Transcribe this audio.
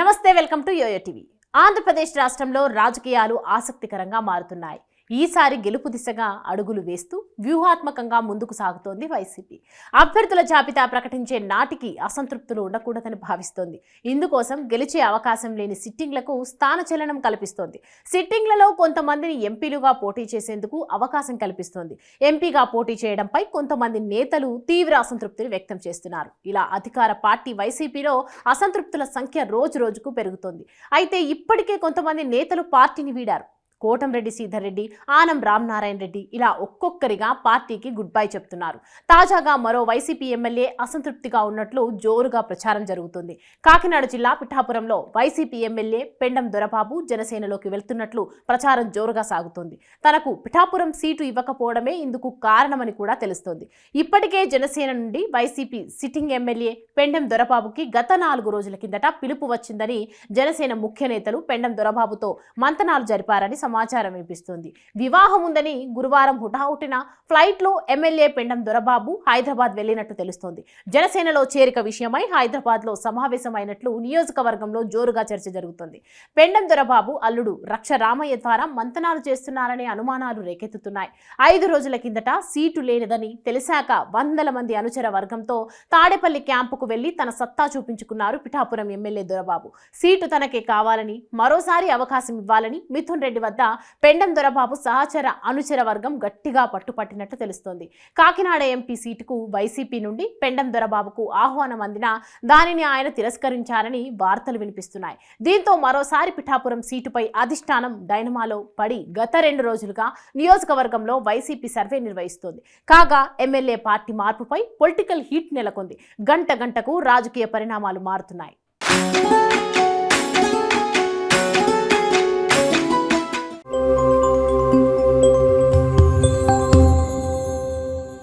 నమస్తే, welcome to yo-yo TV. Andhra Pradesh రాష్ట్రంలో రాజకీయాలు ఆసక్తికరంగా మారుతున్నాయి. ఈసారి గెలుపు దిశగా అడుగులు వేస్తూ వ్యూహాత్మకంగా ముందుకు సాగుతోంది వైసీపీ. అభ్యర్థుల జాబితా ప్రకటించే నాటికి అసంతృప్తులు ఉండకూడదని భావిస్తోంది. ఇందుకోసం గెలిచే అవకాశం లేని సిట్టింగ్లకు స్థానచలనం కల్పిస్తోంది. సిట్టింగ్లలో కొంతమందిని ఎంపీలుగా పోటీ చేసేందుకు అవకాశం కల్పిస్తోంది. ఎంపీగా పోటీ చేయడంపై కొంతమంది నేతలు తీవ్ర అసంతృప్తిని వ్యక్తం చేస్తున్నారు. ఇలా అధికార పార్టీ వైసీపీలో అసంతృప్తుల సంఖ్య రోజు రోజుకు పెరుగుతోంది. అయితే ఇప్పటికే కొంతమంది నేతలు పార్టీని వీడారు. కోటంరెడ్డి శ్రీధర్ రెడ్డి, ఆనం రామనారాయణ రెడ్డి ఇలా ఒక్కొక్కరిగా పార్టీకి గుడ్ బై చెప్తున్నారు. తాజాగా మరో వైసీపీ ఎమ్మెల్యే అసంతృప్తిగా ఉన్నట్లు జోరుగా ప్రచారం జరుగుతుంది. కాకినాడ జిల్లా పిఠాపురంలో వైసీపీ ఎమ్మెల్యే పెండం దొరబాబు జనసేనలోకి వెళ్తున్నట్లు ప్రచారం జోరుగా సాగుతోంది. తనకు పిఠాపురం సీటు ఇవ్వకపోవడమే ఇందుకు కారణమని కూడా తెలుస్తోంది. ఇప్పటికే జనసేన నుండి వైసీపీ సిట్టింగ్ ఎమ్మెల్యే పెండం దొరబాబుకి గత 4 రోజుల కిందట పిలుపు వచ్చిందని జనసేన ముఖ్య నేతలు పెండం దొరబాబుతో మంతనాలు జరిపారని సమాచారం వినిపిస్తుంది. వివాహం ఉందని గురువారం హుటాహుటిన ఫ్లైట్లో ఎమ్మెల్యే పెండం దొరబాబు హైదరాబాద్ వెళ్లినట్టు తెలుస్తోంది. జనసేనలో చేరిక విషయమై హైదరాబాద్లో సమావేశమైనట్లు నియోజకవర్గంలో జోరుగా చర్చ జరుగుతుంది. పెండం దొరబాబు అల్లుడు రక్ష రామయ్య ద్వారా మంతనాలు చేస్తున్నారనే అనుమానాలు రేకెత్తుతున్నాయి. 5 రోజుల కిందట సీటు లేనిదని తెలిసాక వందల మంది అనుచర వర్గంతో తాడేపల్లి క్యాంపుకు వెళ్లి తన సత్తా చూపించుకున్నారు పిఠాపురం ఎమ్మెల్యే దొరబాబు. సీటు తనకే కావాలని, మరోసారి అవకాశం ఇవ్వాలని మిథున్ రెడ్డి వద్ద పెండం దొరబాబు సహచర అనుచర వర్గం గట్టిగా పట్టుపట్టినట్లు తెలుస్తోంది. కాకినాడ ఎంపీ సీటుకు వైసీపీ నుండి పెండం దొరబాబుకు ఆహ్వానం అందినా దానిని ఆయన తిరస్కరించారని వార్తలు వినిపిస్తున్నాయి. దీంతో మరోసారి పిఠాపురం సీటుపై అధిష్టానం డైనమాలో పడి గత 2 రోజులుగా నియోజకవర్గంలో వైసీపీ సర్వే నిర్వహిస్తోంది. కాగా ఎమ్మెల్యే పార్టీ మార్పుపై పొలిటికల్ హీట్ నెలకొంది. గంట గంటకు రాజకీయ పరిణామాలు మారుతున్నాయి.